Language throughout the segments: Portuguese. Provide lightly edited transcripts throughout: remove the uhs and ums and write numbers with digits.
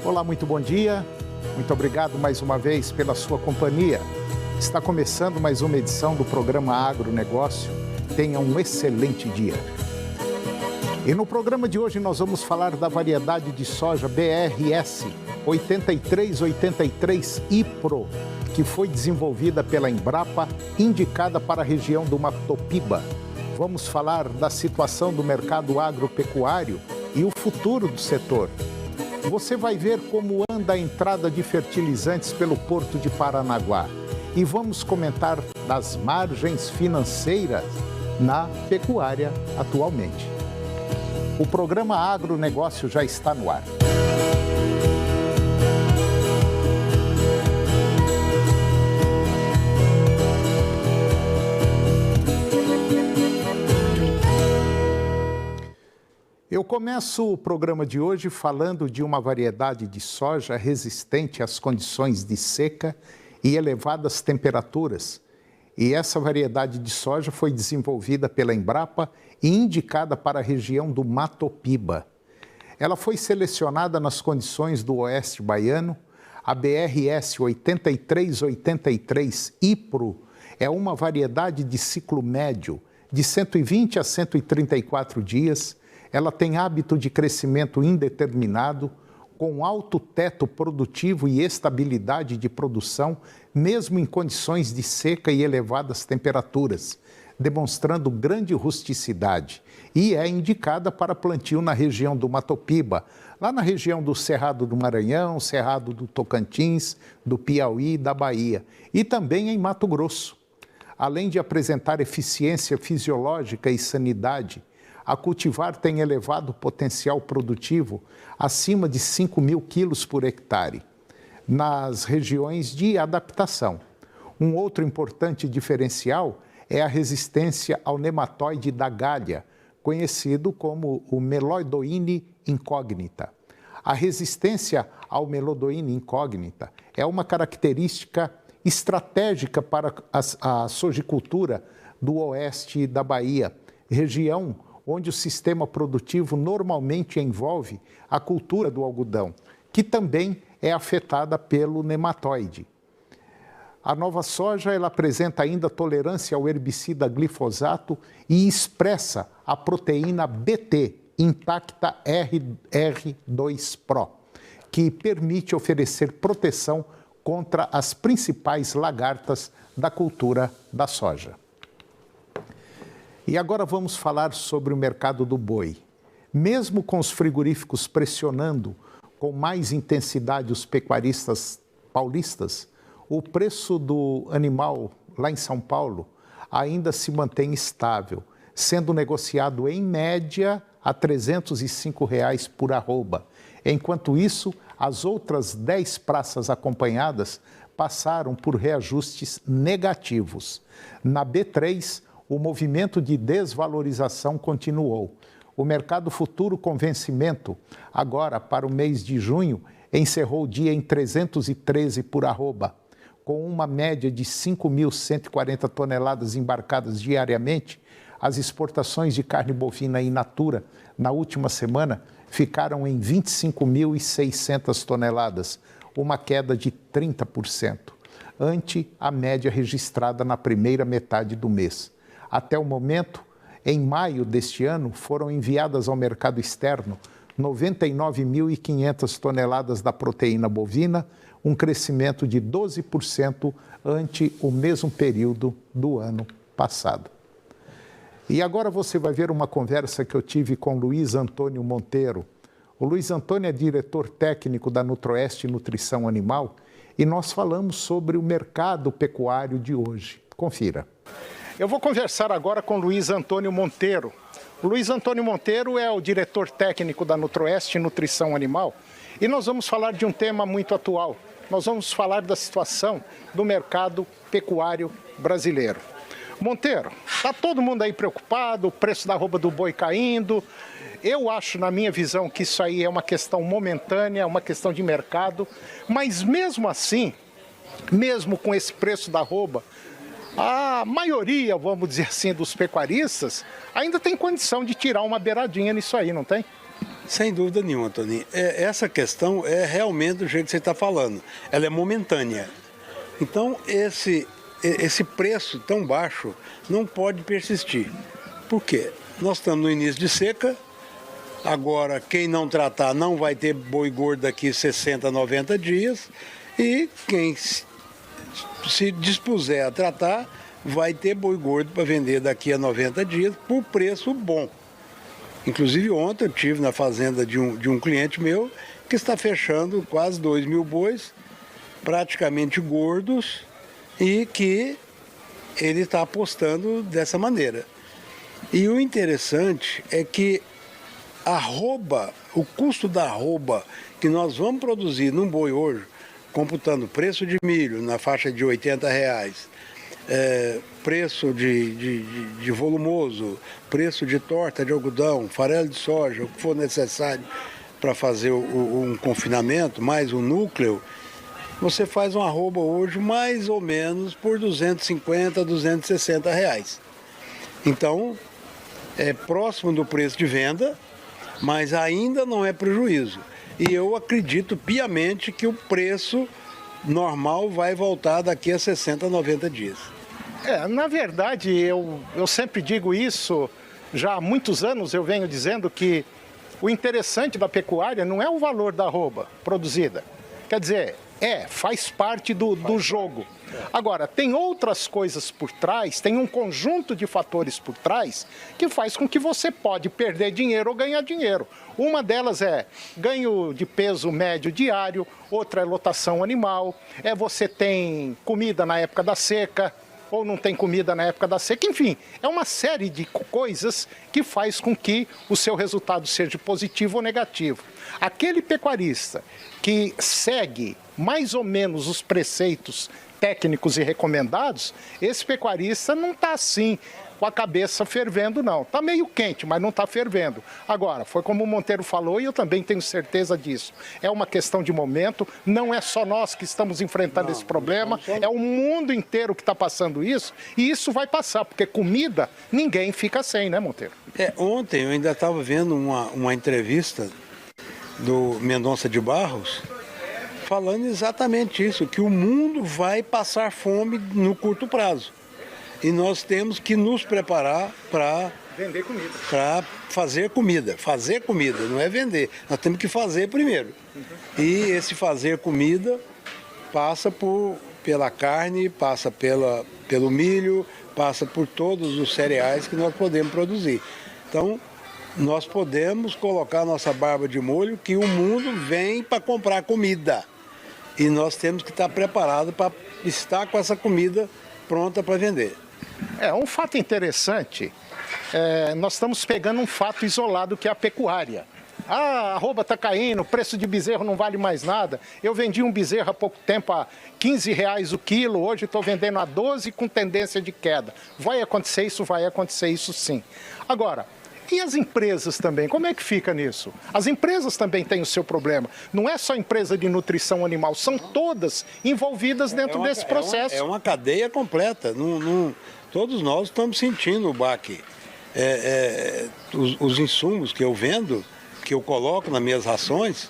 Olá, muito bom dia. Muito obrigado mais uma vez pela sua companhia. Está começando mais uma edição do programa Agronegócio. Tenha um excelente dia. E no programa de hoje nós vamos falar da variedade de soja BRS 8383 IPRO, que foi desenvolvida pela Embrapa, indicada para a região do Mato Piba. Vamos falar da situação do mercado agropecuário e o futuro do setor. Você vai ver como anda a entrada de fertilizantes pelo Porto de Paranaguá. E vamos comentar das margens financeiras na pecuária atualmente. O programa Agronegócio já está no ar. Eu começo o programa de hoje falando de uma variedade de soja resistente às condições de seca e elevadas temperaturas. E essa variedade de soja foi desenvolvida pela Embrapa e indicada para a região do Mato Piba. Ela foi selecionada nas condições do Oeste Baiano. A BRS 8383 IPRO é uma variedade de ciclo médio de 120 a 134 dias. Ela tem hábito de crescimento indeterminado, com alto teto produtivo e estabilidade de produção, mesmo em condições de seca e elevadas temperaturas, demonstrando grande rusticidade. E é indicada para plantio na região do Mato Piba, lá na região do Cerrado do Maranhão, Cerrado do Tocantins, do Piauí e da Bahia, e também em Mato Grosso. Além de apresentar eficiência fisiológica e sanidade, a cultivar tem elevado potencial produtivo acima de 5.000 quilos por hectare, nas regiões de adaptação. Um outro importante diferencial é a resistência ao nematóide da galha, conhecido como o Meloidoine incógnita. A resistência ao Meloidoine incógnita é uma característica estratégica para a sojicultura do oeste da Bahia, região onde o sistema produtivo normalmente envolve a cultura do algodão, que também é afetada pelo nematóide. A nova soja ela apresenta ainda tolerância ao herbicida glifosato e expressa a proteína BT, intacta R2 Pro, que permite oferecer proteção contra as principais lagartas da cultura da soja. E agora vamos falar sobre o mercado do boi. Mesmo com os frigoríficos pressionando com mais intensidade os pecuaristas paulistas, o preço do animal lá em São Paulo ainda se mantém estável, sendo negociado em média a R$ 305 por arroba. Enquanto isso, as outras 10 praças acompanhadas passaram por reajustes negativos. Na B3, o movimento de desvalorização continuou. O mercado futuro com vencimento, agora para o mês de junho, encerrou o dia em 313 por arroba, com uma média de 5.140 toneladas embarcadas diariamente. As exportações de carne bovina in natura na última semana ficaram em 25.600 toneladas, uma queda de 30%, ante a média registrada na primeira metade do mês. Até o momento, em maio deste ano, foram enviadas ao mercado externo 99.500 toneladas da proteína bovina, um crescimento de 12% ante o mesmo período do ano passado. E agora você vai ver uma conversa que eu tive com Luiz Antônio Monteiro. O Luiz Antônio é diretor técnico da Nutroeste Nutrição Animal e nós falamos sobre o mercado pecuário de hoje. Confira. Eu vou conversar agora com Luiz Antônio Monteiro. O Luiz Antônio Monteiro é o diretor técnico da Nutroeste Nutrição Animal e nós vamos falar de um tema muito atual. Nós vamos falar da situação do mercado pecuário brasileiro. Monteiro, está todo mundo aí preocupado, o preço da arroba do boi caindo. Eu acho, na minha visão, que isso aí é uma questão momentânea, uma questão de mercado, mas mesmo assim, mesmo com esse preço da arroba, a maioria, vamos dizer assim, dos pecuaristas ainda tem condição de tirar uma beiradinha nisso aí, não tem? Sem dúvida nenhuma, Toninho. Essa questão é realmente do jeito que você está falando. Ela é momentânea. Então, esse preço tão baixo não pode persistir. Por quê? Nós estamos no início de seca. Agora, quem não tratar não vai ter boi gordo daqui 60, 90 dias. E quem se dispuser a tratar vai ter boi gordo para vender daqui a 90 dias por preço bom. Inclusive ontem eu estive na fazenda de um cliente meu que está fechando quase 2.000 bois, praticamente gordos, e que ele está apostando dessa maneira. E o interessante é que o custo da arroba que nós vamos produzir num boi hoje, computando preço de milho na faixa de R$80, preço de volumoso, preço de torta de algodão, farelo de soja, o que for necessário para fazer um confinamento, mais um núcleo, você faz uma arroba hoje mais ou menos por R$250, R$260. Então, é próximo do preço de venda, mas ainda não é prejuízo. E eu acredito piamente que o preço normal vai voltar daqui a 60, 90 dias. Na verdade, eu sempre digo isso, já há muitos anos eu venho dizendo que o interessante da pecuária não é o valor da arroba produzida. Quer dizer, faz parte do jogo. Agora, tem outras coisas por trás, tem um conjunto de fatores por trás que faz com que você pode perder dinheiro ou ganhar dinheiro. Uma delas é ganho de peso médio diário, outra é lotação animal, você tem comida na época da seca, ou não tem comida na época da seca, enfim, é uma série de coisas que faz com que o seu resultado seja positivo ou negativo. Aquele pecuarista que segue mais ou menos os preceitos técnicos e recomendados, esse pecuarista não está assim, com a cabeça fervendo, não. Está meio quente, mas não está fervendo. Agora, foi como o Monteiro falou e eu também tenho certeza disso. É uma questão de momento, não é só nós que estamos enfrentando esse problema, é o mundo inteiro que está passando isso e isso vai passar, porque comida ninguém fica sem, né, Monteiro? Ontem eu ainda estava vendo uma entrevista do Mendonça de Barros, falando exatamente isso, que o mundo vai passar fome no curto prazo. E nós temos que nos preparar para vender comida. Para fazer comida. Fazer comida, não é vender. Nós temos que fazer primeiro. E esse fazer comida passa pela carne, passa pelo milho, passa por todos os cereais que nós podemos produzir. Então, nós podemos colocar nossa barba de molho que o mundo vem para comprar comida. E nós temos que estar preparados para estar com essa comida pronta para vender. Um fato interessante, nós estamos pegando um fato isolado que é a pecuária. A arroba está caindo, o preço de bezerro não vale mais nada. Eu vendi um bezerro há pouco tempo a R$15 o quilo, hoje estou vendendo a 12 com tendência de queda. Vai acontecer isso sim. Agora, e as empresas também? Como é que fica nisso? As empresas também têm o seu problema. Não é só empresa de nutrição animal, são todas envolvidas dentro desse processo. É uma cadeia completa. Todos nós estamos sentindo o baque. Os insumos que eu vendo, que eu coloco nas minhas rações,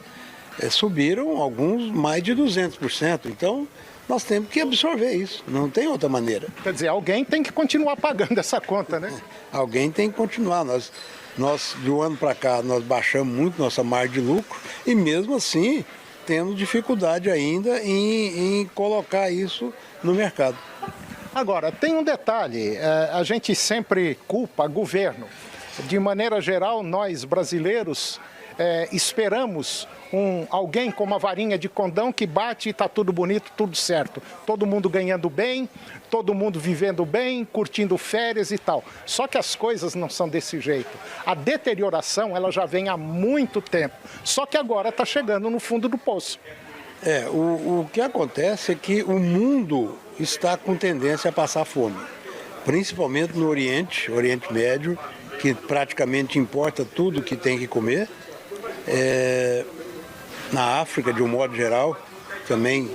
subiram alguns mais de 200%. Então, nós temos que absorver isso, não tem outra maneira. Quer dizer, alguém tem que continuar pagando essa conta, né? Alguém tem que continuar. Nós de um ano para cá, nós baixamos muito nossa margem de lucro e mesmo assim temos dificuldade ainda em colocar isso no mercado. Agora, tem um detalhe, a gente sempre culpa governo. De maneira geral, nós brasileiros esperamos alguém com uma varinha de condão que bate e está tudo bonito, tudo certo. Todo mundo ganhando bem, todo mundo vivendo bem, curtindo férias e tal. Só que as coisas não são desse jeito. A deterioração ela já vem há muito tempo. Só que agora está chegando no fundo do poço. O que acontece é que o mundo está com tendência a passar fome. Principalmente no Oriente Médio, que praticamente importa tudo que tem que comer. Na África, de um modo geral, também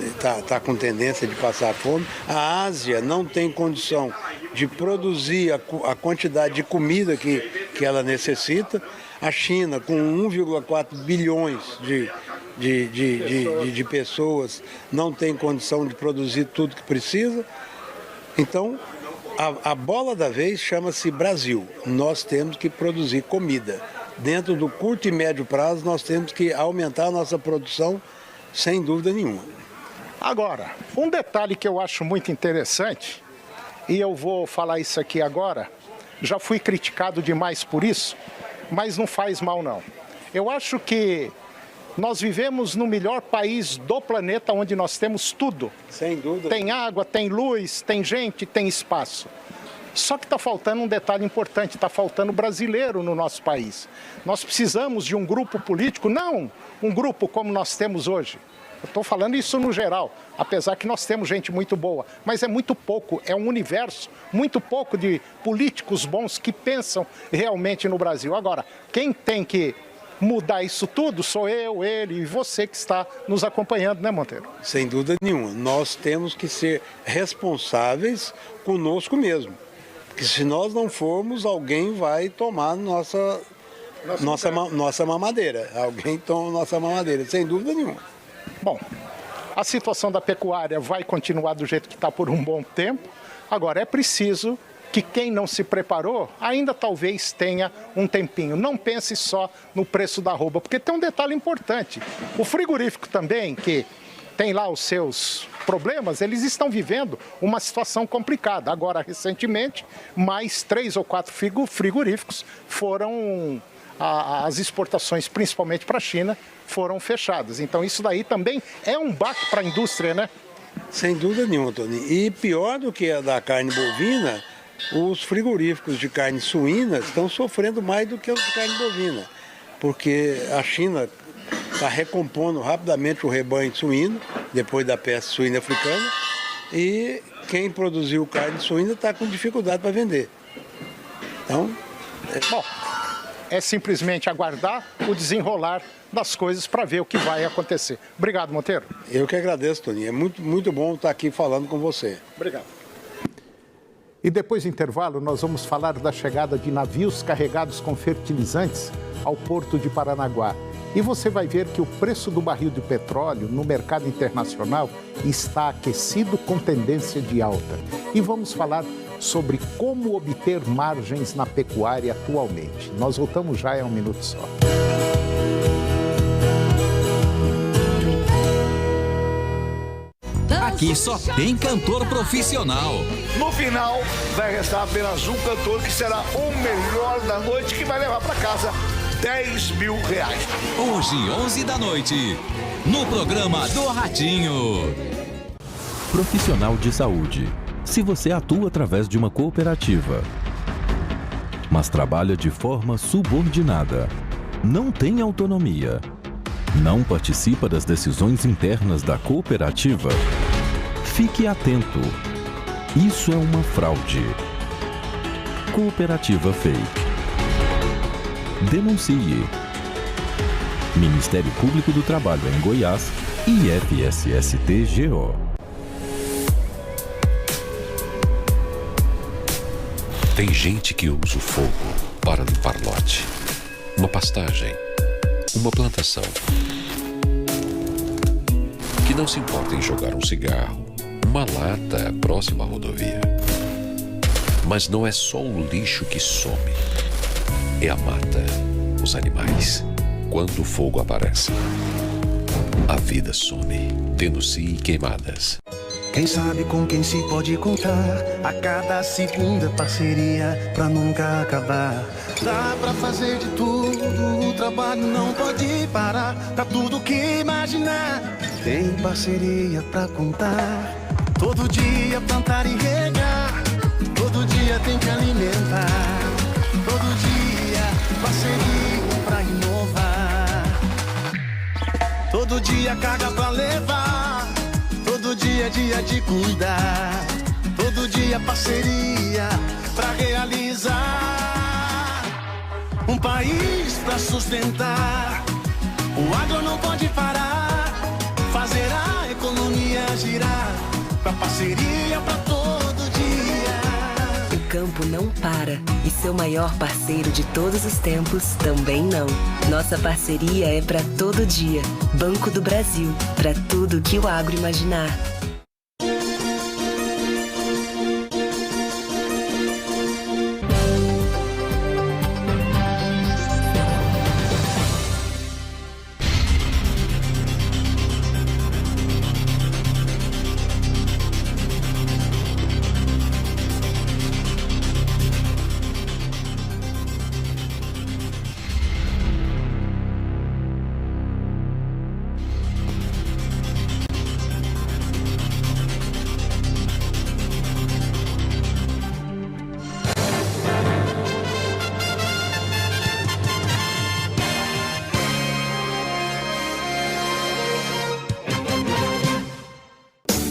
está com tendência de passar fome. A Ásia não tem condição de produzir a quantidade de comida que que ela necessita. A China, com 1,4 bilhões de pessoas, não tem condição de produzir tudo que precisa. Então, a bola da vez chama-se Brasil. Nós temos que produzir comida. Dentro do curto e médio prazo, nós temos que aumentar a nossa produção, sem dúvida nenhuma. Agora, um detalhe que eu acho muito interessante, e eu vou falar isso aqui agora, já fui criticado demais por isso, mas não faz mal não. Eu acho que nós vivemos no melhor país do planeta, onde nós temos tudo. Sem dúvida. Tem água, tem luz, tem gente, tem espaço. Só que está faltando um detalhe importante, está faltando brasileiro no nosso país. Nós precisamos de um grupo político, não um grupo como nós temos hoje. Eu estou falando isso no geral, apesar que nós temos gente muito boa, mas é muito pouco, é um universo muito pouco de políticos bons que pensam realmente no Brasil. Agora, quem tem que mudar isso tudo sou eu, ele e você que está nos acompanhando, né, Monteiro? Sem dúvida nenhuma. Nós temos que ser responsáveis conosco mesmo. Porque se nós não formos, alguém vai tomar nossa mamadeira. Alguém toma nossa mamadeira, sem dúvida nenhuma. Bom, a situação da pecuária vai continuar do jeito que está por um bom tempo. Agora, é preciso que quem não se preparou ainda talvez tenha um tempinho. Não pense só no preço da arroba, porque tem um detalhe importante. O frigorífico também, que tem lá os seus problemas, eles estão vivendo uma situação complicada. Agora, recentemente, mais 3 ou 4 frigoríficos foram... As exportações, principalmente para a China, foram fechadas. Então, isso daí também é um baque para a indústria, né? Sem dúvida nenhuma, Tony. E pior do que a da carne bovina, os frigoríficos de carne suína estão sofrendo mais do que os de carne bovina. Porque a China está recompondo rapidamente o rebanho suíno, depois da peste suína africana, e quem produziu carne suína está com dificuldade para vender. Então... Bom, é simplesmente aguardar o desenrolar das coisas para ver o que vai acontecer. Obrigado, Monteiro. Eu que agradeço, Tony. É muito bom estar aqui falando com você. Obrigado. E depois do intervalo, nós vamos falar da chegada de navios carregados com fertilizantes ao porto de Paranaguá. E você vai ver que o preço do barril de petróleo no mercado internacional está aquecido com tendência de alta. E vamos falar sobre como obter margens na pecuária atualmente. Nós voltamos já em um minuto só. Aqui só tem cantor profissional. No final, vai restar apenas um cantor que será o melhor da noite, que vai levar para casa R$10 mil. Hoje, 11 da noite, no programa do Ratinho. Profissional de saúde. Se você atua através de uma cooperativa, mas trabalha de forma subordinada, não tem autonomia, não participa das decisões internas da cooperativa, fique atento. Isso é uma fraude. Cooperativa fake. Denuncie. Ministério Público do Trabalho em Goiás e FSST-GO. Tem gente que usa o fogo para limpar lote, uma pastagem, uma plantação, que não se importa em jogar um cigarro, uma lata próxima à rodovia. Mas não é só o lixo que some, é a mata, os animais. Quando o fogo aparece, a vida some. Denuncie queimadas. Quem sabe com quem se pode contar, a cada segunda parceria pra nunca acabar. Dá pra fazer de tudo, o trabalho não pode parar. Pra tudo que imaginar, tem parceria pra contar. Todo dia plantar e regar, todo dia tem que alimentar. Todo dia parceria pra inovar. Todo dia carga pra levar. Todo dia é dia de cuidar. Todo dia parceria pra realizar. Um país pra sustentar. O agro não pode parar. Fazer a economia girar. Pra parceria pra todo dia. O campo tempo não para e seu maior parceiro de todos os tempos também não. Nossa parceria é para todo dia. Banco do Brasil, para tudo que o agro imaginar.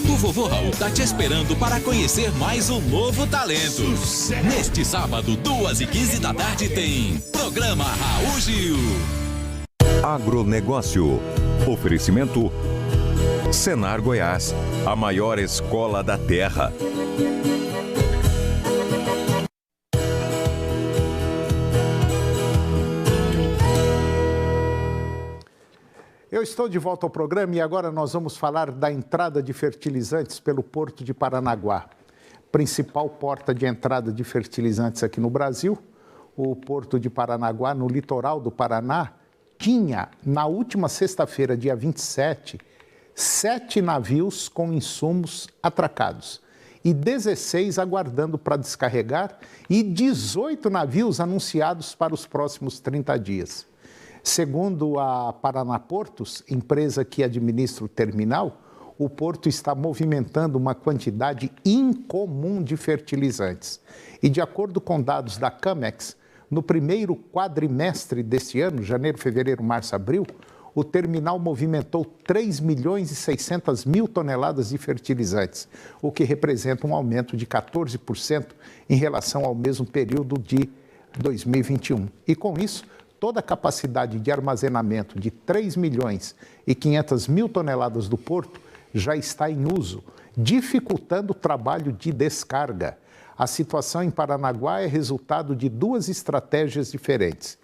O vovô Raul tá te esperando para conhecer mais um novo talento. Neste sábado, 2h15 da tarde, tem Programa Raul Gil. Agronegócio. Oferecimento Senar Goiás, a maior escola da terra. Eu estou de volta ao programa e agora nós vamos falar da entrada de fertilizantes pelo Porto de Paranaguá. Principal porta de entrada de fertilizantes aqui no Brasil, o Porto de Paranaguá, no litoral do Paraná, tinha, na última sexta-feira, dia 27, 7 navios com insumos atracados e 16 aguardando para descarregar e 18 navios anunciados para os próximos 30 dias. Segundo a Paraná Portos, empresa que administra o terminal, o porto está movimentando uma quantidade incomum de fertilizantes. E de acordo com dados da Camex, no primeiro quadrimestre deste ano, janeiro, fevereiro, março, abril, o terminal movimentou 3.600.000 toneladas de fertilizantes, o que representa um aumento de 14% em relação ao mesmo período de 2021. E com isso, toda a capacidade de armazenamento de 3.500.000 toneladas do porto já está em uso, dificultando o trabalho de descarga. A situação em Paranaguá é resultado de duas estratégias diferentes.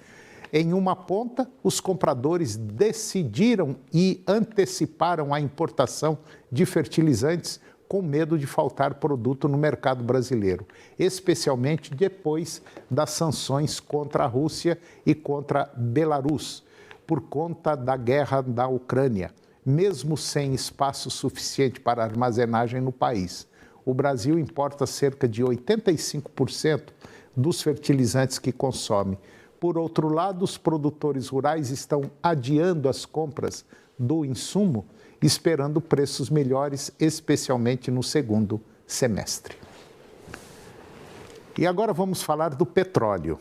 Em uma ponta, os compradores decidiram e anteciparam a importação de fertilizantes com medo de faltar produto no mercado brasileiro, especialmente depois das sanções contra a Rússia e contra a Belarus, por conta da guerra da Ucrânia, mesmo sem espaço suficiente para armazenagem no país. O Brasil importa cerca de 85% dos fertilizantes que consome. Por outro lado, os produtores rurais estão adiando as compras do insumo, esperando preços melhores, especialmente no segundo semestre. E agora vamos falar do petróleo.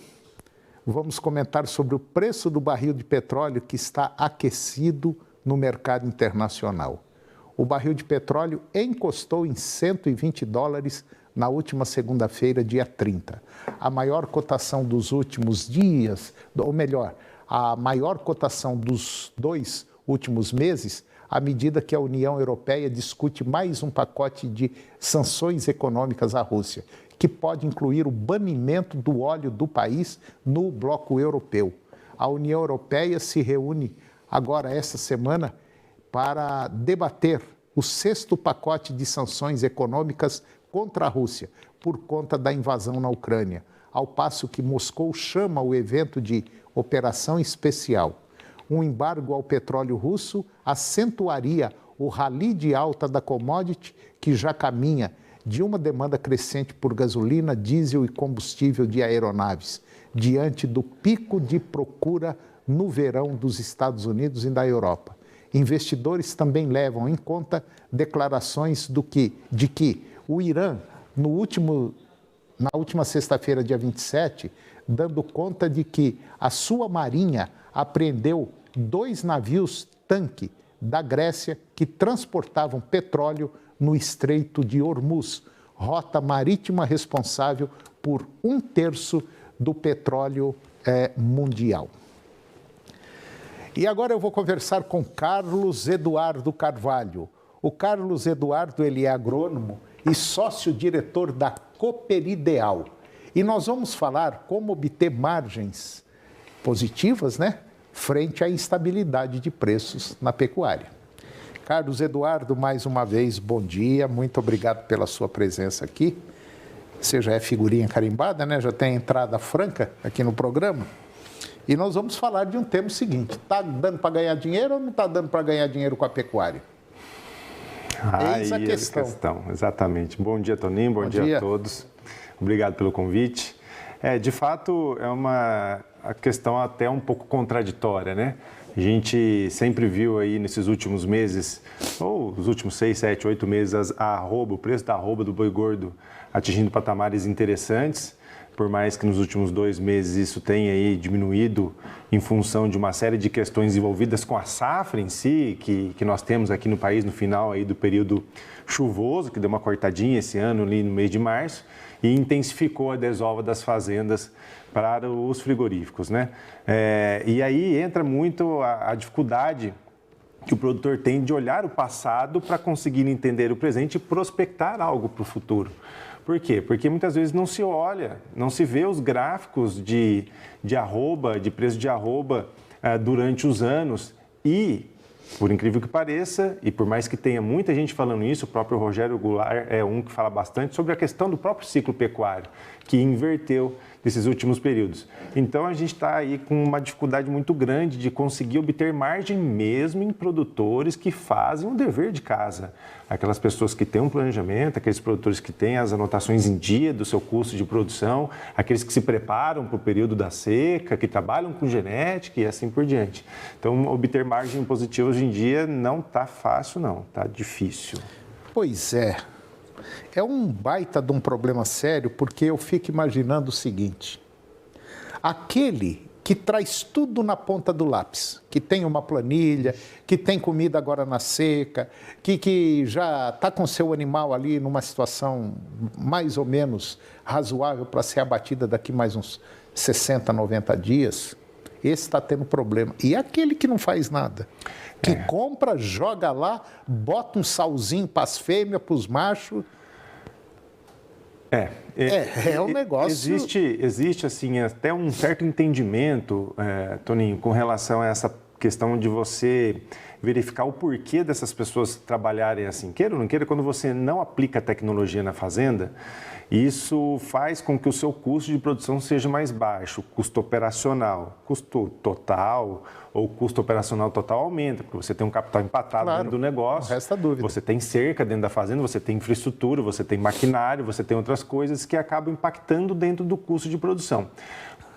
Vamos comentar sobre o preço do barril de petróleo que está aquecido no mercado internacional. O barril de petróleo encostou em $120 na última segunda-feira, dia 30. A maior cotação dos últimos dias, ou melhor, a maior cotação dos 2 últimos meses, à medida que a União Europeia discute mais um pacote de sanções econômicas à Rússia, que pode incluir o banimento do óleo do país no bloco europeu. A União Europeia se reúne agora, esta semana, para debater o 6º pacote de sanções econômicas contra a Rússia, por conta da invasão na Ucrânia, ao passo que Moscou chama o evento de Operação Especial. Um embargo ao petróleo russo acentuaria o rally de alta da commodity, que já caminha de uma demanda crescente por gasolina, diesel e combustível de aeronaves, diante do pico de procura no verão dos Estados Unidos e da Europa. Investidores também levam em conta declarações de que o Irã, na última sexta-feira, dia 27, dando conta de que a sua marinha apreendeu 2 navios-tanque da Grécia que transportavam petróleo no Estreito de Hormuz, rota marítima responsável por 1/3 do petróleo mundial. E agora eu vou conversar com Carlos Eduardo Carvalho. O Carlos Eduardo, ele é agrônomo e sócio-diretor da Cooper Ideal. E nós vamos falar como obter margens positivas, né, frente à instabilidade de preços na pecuária. Carlos Eduardo, mais uma vez, bom dia, muito obrigado pela sua presença aqui. Você já é figurinha carimbada, né? Já tem entrada franca aqui no programa. E nós vamos falar de um tema seguinte: está dando para ganhar dinheiro ou não está dando para ganhar dinheiro com a pecuária? Eis a questão. Exatamente. Bom dia, Toninho, bom dia a todos. Obrigado pelo convite. De fato, a questão até um pouco contraditória, né? A gente sempre viu aí nesses últimos meses, ou os últimos 6, 7, 8 meses, o preço da arroba do boi gordo atingindo patamares interessantes, por mais que nos últimos 2 meses isso tenha aí diminuído em função de uma série de questões envolvidas com a safra em si, que nós temos aqui no país no final aí do período chuvoso, que deu uma cortadinha esse ano ali no mês de março, e intensificou a desova das fazendas para os frigoríficos, né? E aí entra muito a dificuldade que o produtor tem de olhar o passado para conseguir entender o presente e prospectar algo para o futuro. Por quê? Porque muitas vezes não se olha, não se vê os gráficos de arroba, de preço de arroba durante os anos e, por incrível que pareça, e por mais que tenha muita gente falando isso, o próprio Rogério Goulart é um que fala bastante sobre a questão do próprio ciclo pecuário, que inverteu nesses últimos períodos. Então, a gente está aí com uma dificuldade muito grande de conseguir obter margem mesmo em produtores que fazem o dever de casa. Aquelas pessoas que têm um planejamento, aqueles produtores que têm as anotações em dia do seu custo de produção, aqueles que se preparam para o período da seca, que trabalham com genética e assim por diante. Então, obter margem positiva hoje em dia não está fácil, não. Está difícil. Pois é. É um baita de um problema sério, porque eu fico imaginando o seguinte: aquele que traz tudo na ponta do lápis, que tem uma planilha, que tem comida agora na seca, que já está com seu animal ali numa situação mais ou menos razoável para ser abatida daqui mais uns 60, 90 dias, esse está tendo problema. E aquele que não faz nada, que compra, joga lá, bota um salzinho para as fêmeas, para os machos. É um negócio... Existe assim, até um certo entendimento, Toninho, com relação a essa questão de você verificar o porquê dessas pessoas trabalharem assim. Queira ou não queira, quando você não aplica tecnologia na fazenda, isso faz com que o seu custo de produção seja mais baixo, custo operacional, custo total ou custo operacional total aumenta, porque você tem um capital empatado dentro do negócio, não resta dúvida. Você tem cerca dentro da fazenda, você tem infraestrutura, você tem maquinário, você tem outras coisas que acabam impactando dentro do custo de produção.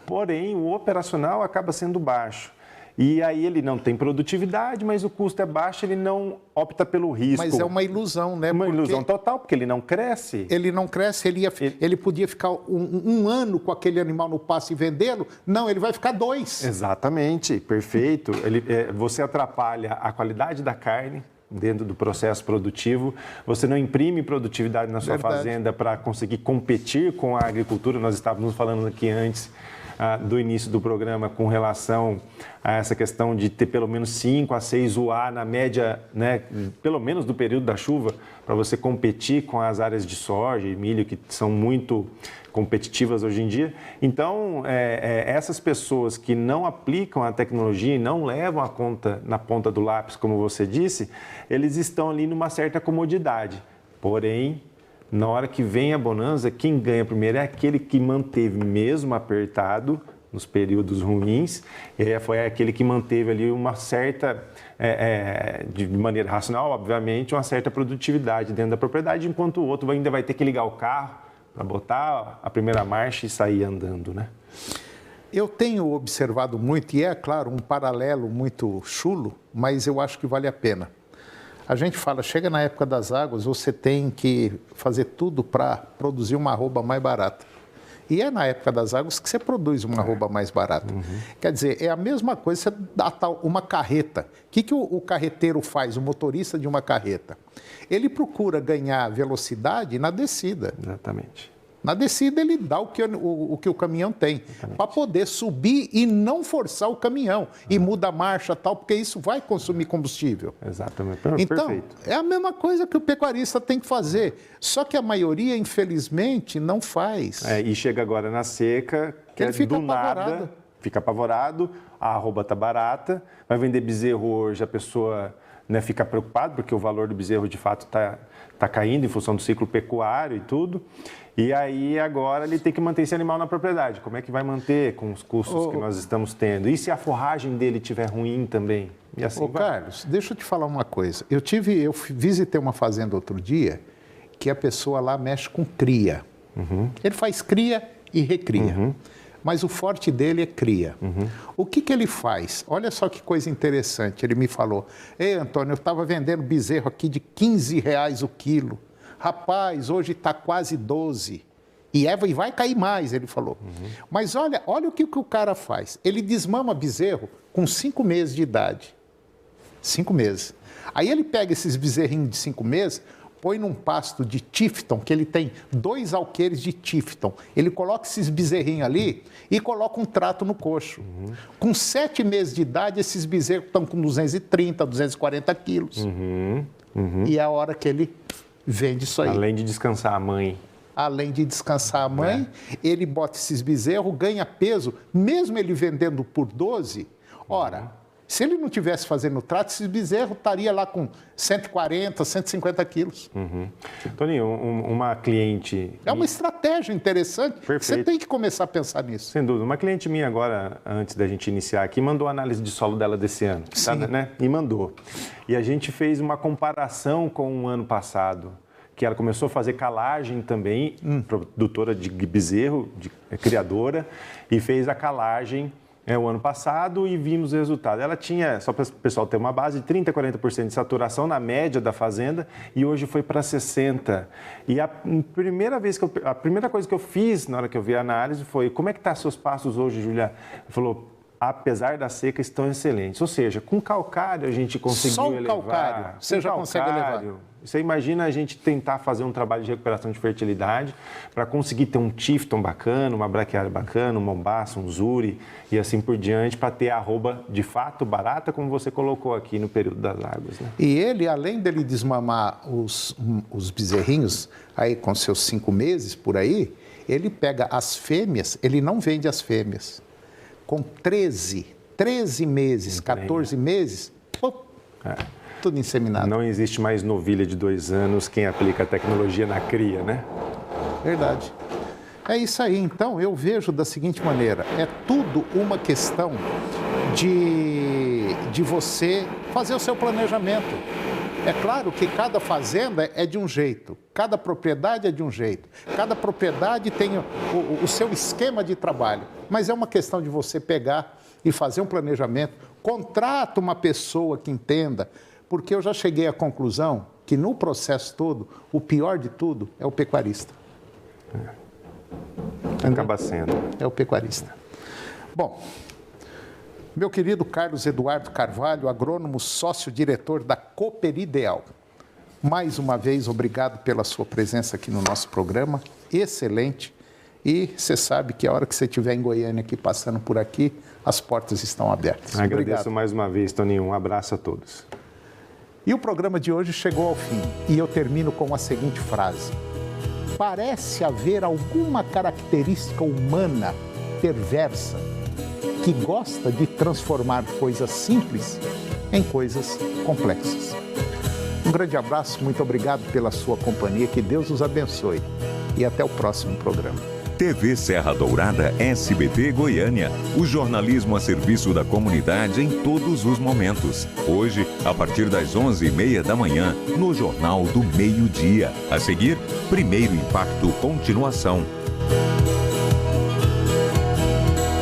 Porém, o operacional acaba sendo baixo. E aí ele não tem produtividade, mas o custo é baixo, ele não opta pelo risco. Mas é uma ilusão, né? Uma ilusão total, porque ele não cresce. Ele não cresce, ele podia ficar um ano com aquele animal no pasto e vendê-lo. Não, ele vai ficar 2. Exatamente, perfeito. Você atrapalha a qualidade da carne dentro do processo produtivo, você não imprime produtividade na sua fazenda para conseguir competir com a agricultura. Nós estávamos falando aqui antes do início do programa com relação a essa questão de ter pelo menos 5 a 6 UA na média, né, pelo menos do período da chuva, para você competir com as áreas de soja e milho, que são muito competitivas hoje em dia. Então, essas pessoas que não aplicam a tecnologia e não levam a conta na ponta do lápis, como você disse, eles estão ali numa certa comodidade. Porém, na hora que vem a bonança, quem ganha primeiro é aquele que manteve mesmo apertado nos períodos ruins, foi aquele que manteve ali uma certa, de maneira racional, obviamente, uma certa produtividade dentro da propriedade, enquanto o outro ainda vai ter que ligar o carro para botar a primeira marcha e sair andando, né? Eu tenho observado muito, e é claro, um paralelo muito chulo, mas eu acho que vale a pena. A gente fala, chega na época das águas, você tem que fazer tudo para produzir uma arroba mais barata. E é na época das águas que você produz uma arroba mais barata. Quer dizer, é a mesma coisa, você dá uma carreta. O que o carreteiro faz, o motorista de uma carreta? Ele procura ganhar velocidade na descida. Exatamente. Na descida ele dá o que o caminhão tem, para poder subir e não forçar o caminhão. E muda a marcha tal, porque isso vai consumir combustível. Exatamente. Então, Perfeito. é a mesma coisa que o pecuarista tem que fazer. Só que a maioria, infelizmente, não faz. E chega agora na seca, que ele fica do nada, fica apavorado, a arroba está barata, vai vender bezerro hoje, a pessoa fica preocupada, porque o valor do bezerro de fato está caindo em função do ciclo pecuário e tudo. E aí agora ele tem que manter esse animal na propriedade. Como é que vai manter com os custos que nós estamos tendo? E se a forragem dele estiver ruim também? E assim Carlos, deixa eu te falar uma coisa. Eu visitei uma fazenda outro dia que a pessoa lá mexe com cria. Ele faz cria e recria. Mas o forte dele é cria. O que ele faz? Olha só que coisa interessante. Ele me falou, ei, Antônio, eu estava vendendo bezerro aqui de R$15 o quilo. Rapaz, hoje está quase 12. E vai cair mais, ele falou. Mas olha o que o cara faz. Ele desmama bezerro com 5 meses de idade. 5 meses. Aí ele pega esses bezerrinhos de 5 meses, põe num pasto de Tifton, que ele tem 2 alqueires de Tifton. Ele coloca esses bezerrinhos ali e coloca um trato no coxo. Com 7 meses de idade, esses bezerros estão com 230, 240 quilos. E é a hora que ele vende isso aí. Além de descansar a mãe. Além de descansar a mãe, ele bota esses bezerros, ganha peso, mesmo ele vendendo por 12. Ora, se ele não tivesse fazendo o trato, esses bezerros estaria lá com 140, 150 quilos. Toninho, uma cliente... É uma estratégia interessante. Perfeito. Você tem que começar a pensar nisso. Sem dúvida. Uma cliente minha agora, antes da gente iniciar aqui, mandou a análise de solo dela desse ano. Sim. Tá, né? E mandou. E a gente fez uma comparação com o ano passado, que ela começou a fazer calagem também, produtora de bezerro, criadora, e fez a calagem o ano passado e vimos o resultado. Ela tinha, só para o pessoal ter uma base, de 30% a 40% de saturação na média da fazenda e hoje foi para 60%. E a primeira coisa que eu fiz na hora que eu vi a análise foi: como é que estão seus pastos hoje, Julia? Ela falou: apesar da seca, estão excelentes. Ou seja, com calcário a gente conseguiu elevar. Só o calcário você já consegue elevar. Você imagina a gente tentar fazer um trabalho de recuperação de fertilidade para conseguir ter um Tifton bacana, uma braquiária bacana, um mombaça, um zuri e assim por diante, para ter a arroba de fato barata, como você colocou aqui no período das águas. Né? E ele, além dele desmamar os bezerrinhos aí com seus 5 meses por aí, ele pega as fêmeas, ele não vende as fêmeas. Com 13 meses, 14 meses, tudo inseminado. Não existe mais novilha de 2 anos quem aplica a tecnologia na cria, né? Verdade. É isso aí. Então, eu vejo da seguinte maneira: é tudo uma questão de você fazer o seu planejamento. É claro que cada fazenda é de um jeito, cada propriedade é de um jeito, cada propriedade tem o seu esquema de trabalho, mas é uma questão de você pegar e fazer um planejamento, contrata uma pessoa que entenda, porque eu já cheguei à conclusão que no processo todo, o pior de tudo é o pecuarista. Acaba sendo. É o pecuarista. Bom, meu querido Carlos Eduardo Carvalho, agrônomo sócio-diretor da Cooper Ideal. Mais uma vez, obrigado pela sua presença aqui no nosso programa. Excelente. E você sabe que a hora que você estiver em Goiânia aqui, passando por aqui, as portas estão abertas. Agradeço Obrigado. Mais uma vez, Toninho. Um abraço a todos. E o programa de hoje chegou ao fim. E eu termino com a seguinte frase: parece haver alguma característica humana perversa que gosta de transformar coisas simples em coisas complexas. Um grande abraço, muito obrigado pela sua companhia, que Deus os abençoe e até o próximo programa. TV Serra Dourada SBT Goiânia, o jornalismo a serviço da comunidade em todos os momentos. Hoje, a partir das 11h30 da manhã, no Jornal do Meio-Dia. A seguir, Primeiro Impacto Continuação.